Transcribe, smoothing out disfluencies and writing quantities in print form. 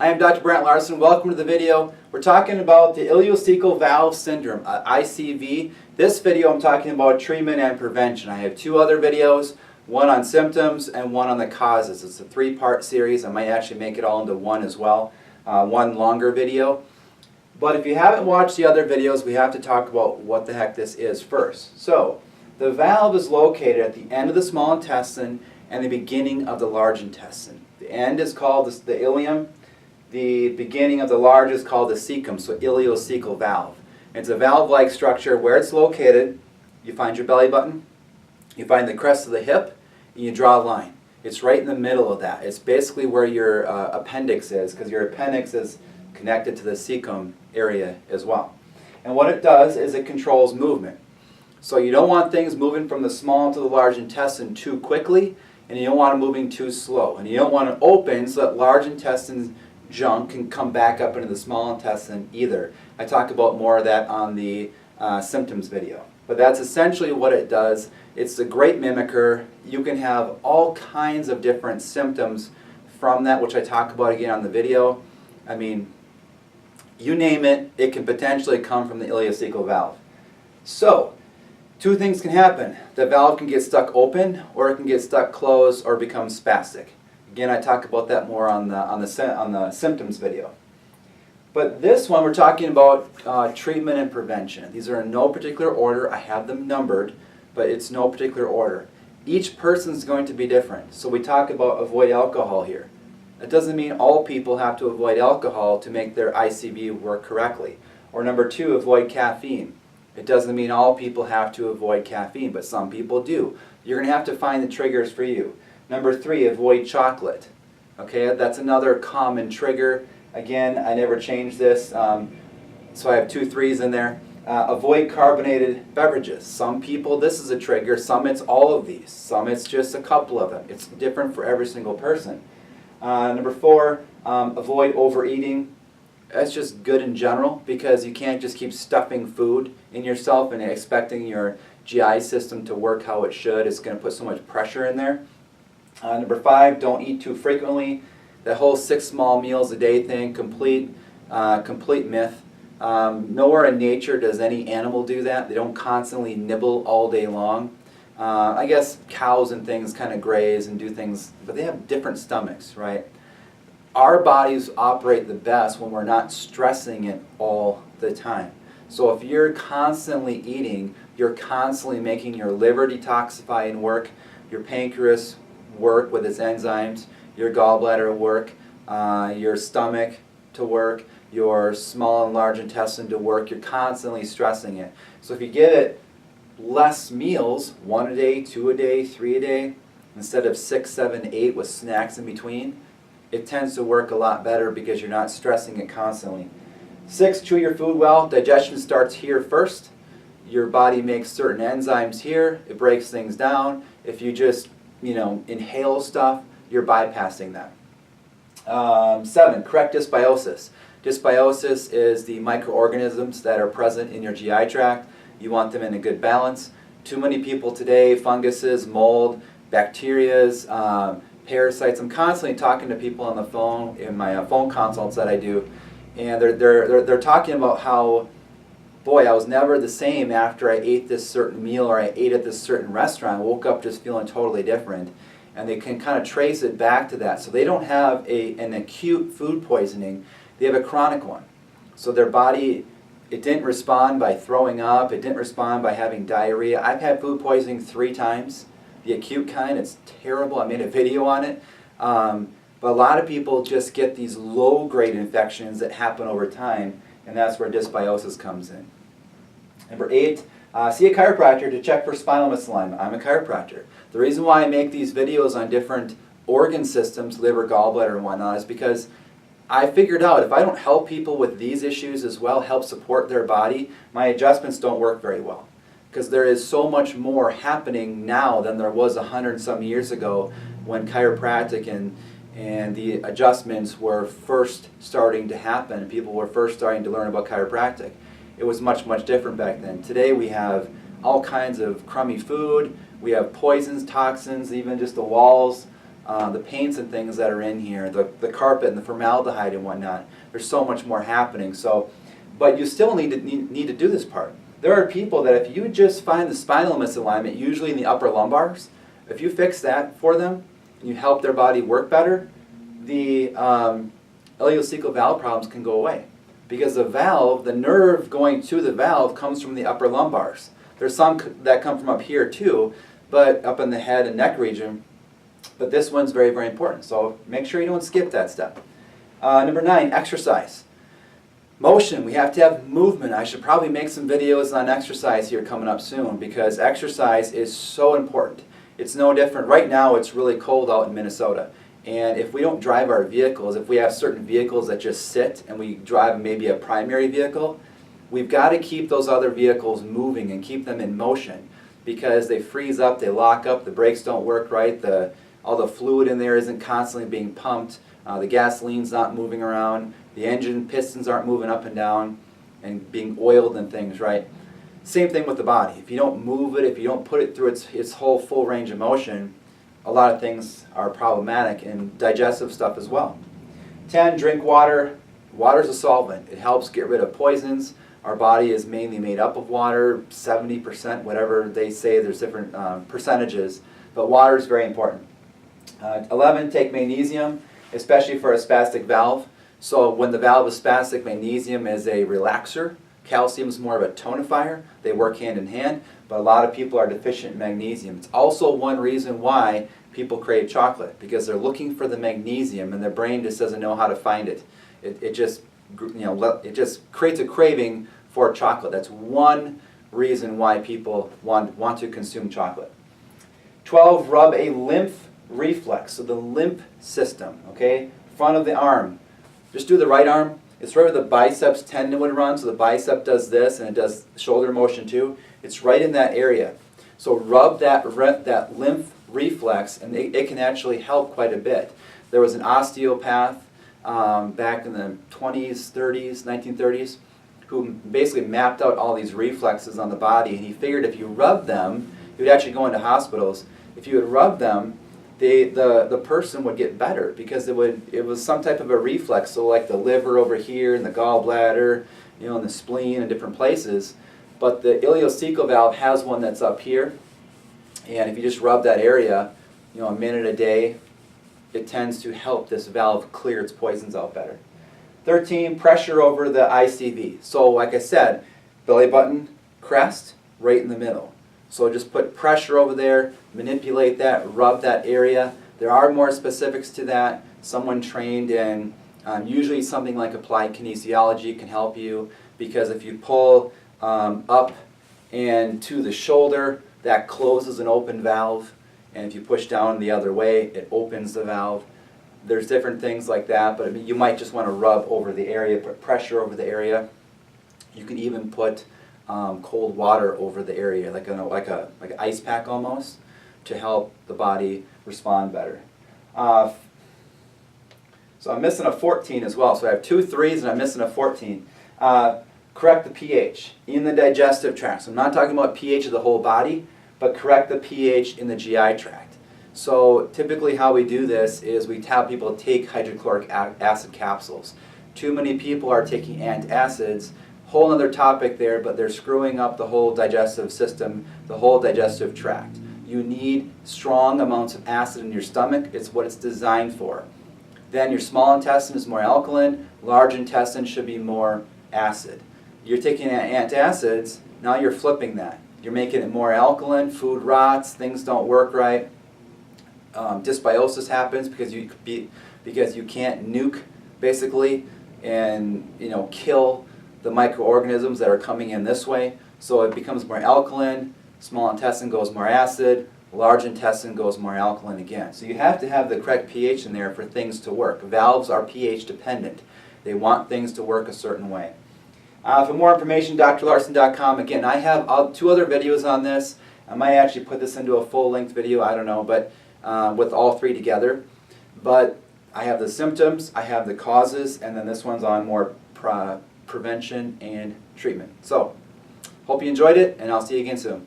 I am Dr. Brant Larsen. Welcome to the video. We're talking about the ileocecal valve syndrome, ICV. This video I'm talking about treatment and prevention. I have two other videos, one on symptoms and one on the causes. It's a three-part series. I might actually make it all into one as well, one longer video. But if you haven't watched the other videos, we have to talk about what the heck this is first. So, the valve is located at the end of the small intestine and the beginning of the large intestine. The end is called the ileum. The beginning of the large is called the cecum, so ileocecal valve. It's a valve-like structure. Where it's located, you find your belly button, you find the crest of the hip, and you draw a line. It's right in the middle of that. It's basically where your appendix is, because your appendix is connected to the cecum area as well. And what it does is it controls movement. So you don't want things moving from the small to the large intestine too quickly, and you don't want them moving too slow. And you don't want it open so that large intestine junk can come back up into the small intestine either. I talk about more of that on the symptoms video. But that's essentially what it does. It's a great mimicker. You can have all kinds of different symptoms from that, which I talk about again on the video. I mean, you name it, it can potentially come from the ileocecal valve. So, two things can happen. The valve can get stuck open, or it can get stuck closed, or become spastic. Again, I talk about that more on the symptoms video. But this one, we're talking about treatment and prevention. These are in no particular order. I have them numbered, but it's no particular order. Each person is going to be different. So we talk about avoid alcohol here. That doesn't mean all people have to avoid alcohol to make their ICV work correctly. Or number two, avoid caffeine. It doesn't mean all people have to avoid caffeine, but some people do. You're going to have to find the triggers for you. Number three, avoid chocolate. Okay, that's another common trigger. Again, I never changed this, so I have 2 3s in there. Avoid carbonated beverages. Some people, this is a trigger. Some it's all of these. Some it's just a couple of them. It's different for every single person. Number 4, avoid overeating. That's just good in general, because you can't just keep stuffing food in yourself and expecting your GI system to work how it should. It's going to put so much pressure in there. Number 5, don't eat too frequently. That whole 6 small meals a day thing, complete myth. Nowhere in nature does any animal do that. They don't constantly nibble all day long. I guess cows and things kind of graze and do things, but they have different stomachs, right? Our bodies operate the best when we're not stressing it all the time. So if you're constantly eating, you're constantly making your liver detoxify and work, your pancreas work with its enzymes, your gallbladder work, your stomach to work, your small and large intestine to work. You're constantly stressing it. So if you give it less meals, 1 a day, 2 a day, 3 a day, instead of 6, 7, 8 with snacks in between, it tends to work a lot better because you're not stressing it constantly. 6, chew your food well. Digestion starts here first. Your body makes certain enzymes here. It breaks things down. If you just inhale stuff, you're bypassing that. 7, correct dysbiosis. Dysbiosis is the microorganisms that are present in your GI tract. You want them in a good balance. Too many people today, funguses, mold, bacterias, parasites. I'm constantly talking to people on the phone in my phone consults that I do, and they're talking about how, boy, I was never the same after I ate this certain meal or I ate at this certain restaurant. I woke up just feeling totally different. And they can kind of trace it back to that. So they don't have an acute food poisoning. They have a chronic one. So their body, it didn't respond by throwing up. It didn't respond by having diarrhea. I've had food poisoning 3 times. The acute kind, it's terrible. I made a video on it. But a lot of people just get these low-grade infections that happen over time, and that's where dysbiosis comes in. Number 8, see a chiropractor to check for spinal misalignment. I'm a chiropractor. The reason why I make these videos on different organ systems, liver, gallbladder, and whatnot, is because I figured out if I don't help people with these issues as well, help support their body, my adjustments don't work very well. Because there is so much more happening now than there was 100-some years ago when chiropractic and the adjustments were first starting to happen. People were first starting to learn about chiropractic. It was much, much different back then. Today we have all kinds of crummy food. We have poisons, toxins, even just the walls the paints and things that are in here, the carpet and the formaldehyde and whatnot. There's so much more happening. So, but you still need to do this part. There are people that if you just find the spinal misalignment, usually in the upper lumbars, if you fix that for them and you help their body work better, the ileocecal valve problems can go away. Because the valve, the nerve going to the valve comes from the upper lumbars. There's some that come from up here too, but up in the head and neck region. But this one's very, very important. So make sure you don't skip that step. Number 9, exercise. Motion, we have to have movement. I should probably make some videos on exercise here coming up soon because exercise is so important. It's no different. Right now it's really cold out in Minnesota. And if we don't drive our vehicles, if we have certain vehicles that just sit and we drive maybe a primary vehicle, we've got to keep those other vehicles moving and keep them in motion because they freeze up, they lock up, the brakes don't work right, all the fluid in there isn't constantly being pumped, the gasoline's not moving around, the engine pistons aren't moving up and down and being oiled and things, right? Same thing with the body. If you don't move it, if you don't put it through its whole full range of motion, a lot of things are problematic and digestive stuff as well. 10, drink water. Water is a solvent. It helps get rid of poisons. Our body is mainly made up of water, 70%, whatever they say, there's different percentages, but water is very important. 11, take magnesium, especially for a spastic valve. So when the valve is spastic, magnesium is a relaxer. Calcium is more of a tonifier. They work hand in hand, but a lot of people are deficient in magnesium. It's also one reason why people crave chocolate, because they're looking for the magnesium and their brain just doesn't know how to find it. It just creates a craving for chocolate. That's one reason why people want to consume chocolate. 12, rub a lymph reflex, so the lymph system, okay? Front of the arm. Just do the right arm. It's right where the biceps tendon would run, so the bicep does this and it does shoulder motion too. It's right in that area. So rub that lymph reflex and it can actually help quite a bit. There was an osteopath back in the 20s, 30s, 1930s who basically mapped out all these reflexes on the body, and he figured if you rub them, he would actually go into hospitals. If you would rub them, the person would get better because it was some type of a reflex. So like the liver over here and the gallbladder, and the spleen and different places. But the ileocecal valve has one that's up here, and if you just rub that area, a minute a day, it tends to help this valve clear its poisons out better. 13, pressure over the ICV. So like I said, belly button, crest, right in the middle. So just put pressure over there, manipulate that, rub that area. There are more specifics to that. Someone trained in usually something like applied kinesiology can help you, because if you pull up and to the shoulder, that closes an open valve, and if you push down the other way, it opens the valve. There's different things like that, but you might just want to rub over the area, put pressure over the area. You can even put cold water over the area, like an ice pack almost, to help the body respond better. So I'm missing a 14 as well. So I have 2 3s and I'm missing a 14. Correct the pH in the digestive tract. So I'm not talking about pH of the whole body, but correct the pH in the GI tract. So typically how we do this is we tell people to take hydrochloric acid capsules. Too many people are taking antacids. Whole other topic there, but they're screwing up the whole digestive system, the whole digestive tract. You need strong amounts of acid in your stomach. It's what it's designed for. Then your small intestine is more alkaline, large intestine should be more acid. You're taking antacids, now you're flipping that. You're making it more alkaline, food rots, things don't work right. Dysbiosis happens because you can't nuke basically and kill the microorganisms that are coming in this way. So it becomes more alkaline, small intestine goes more acid, large intestine goes more alkaline again. So you have to have the correct pH in there for things to work. Valves are pH dependent. They want things to work a certain way. For more information, drlarsen.com. Again, I have 2 other videos on this. I might actually put this into a full-length video, I don't know, but with all 3 together. But I have the symptoms, I have the causes, and then this one's on more prevention and treatment. So, hope you enjoyed it, and I'll see you again soon.